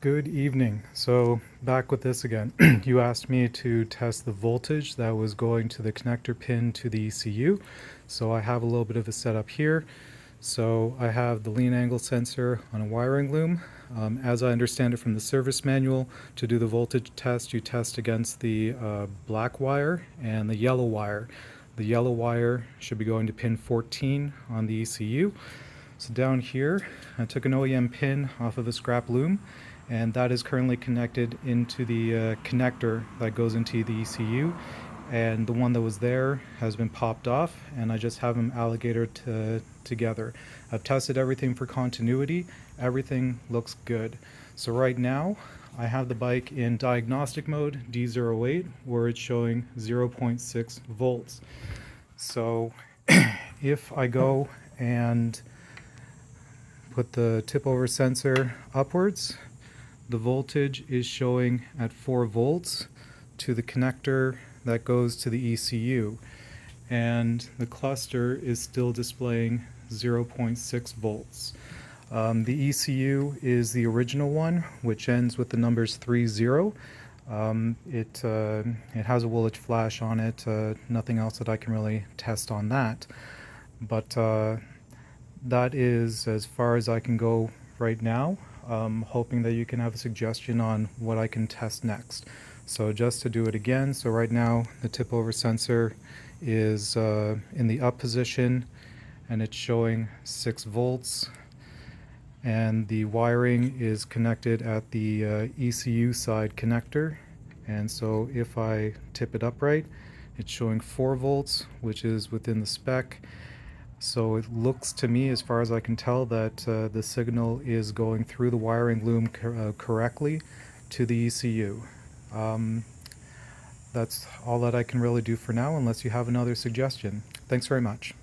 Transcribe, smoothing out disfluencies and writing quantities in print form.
Good evening. So back with this again. You asked me to test the voltage that was going to the connector pin to the ECU. So I have a little bit of a setup here. So I have the lean angle sensor on a wiring loom. As I understand it from the service manual, to do the voltage test, you test against the black wire and the yellow wire. The yellow wire should be going to pin 14 on the ECU. So down here, I took an OEM pin off of a scrap loom, and that is currently connected into the connector that goes into the ECU. And the one that was there has been popped off, and I just have them alligator together. I've tested everything for continuity. Everything looks good. So right now, I have the bike in diagnostic mode, D08, where it's showing 0.6 volts. So if I go and put the tip over sensor upwards, the voltage is showing at 4 volts to the connector that goes to the ECU, and the cluster is still displaying 0.6 volts. The ECU is the original one, which ends with the numbers 30. It has a Woolwich flash on it, nothing else that I can really test on that, but that is as far as I can go right now. Hoping that you can have a suggestion on what I can test next. So just to do it again, so right now the tip over sensor is in the up position and it's showing 6 volts, and the wiring is connected at the ECU side connector, and so if I tip it upright, it's showing 4 volts, which is within the spec. So it looks to me, as far as I can tell, that the signal is going through the wiring loom correctly to the ECU. That's all that I can really do for now, unless you have another suggestion. Thanks very much.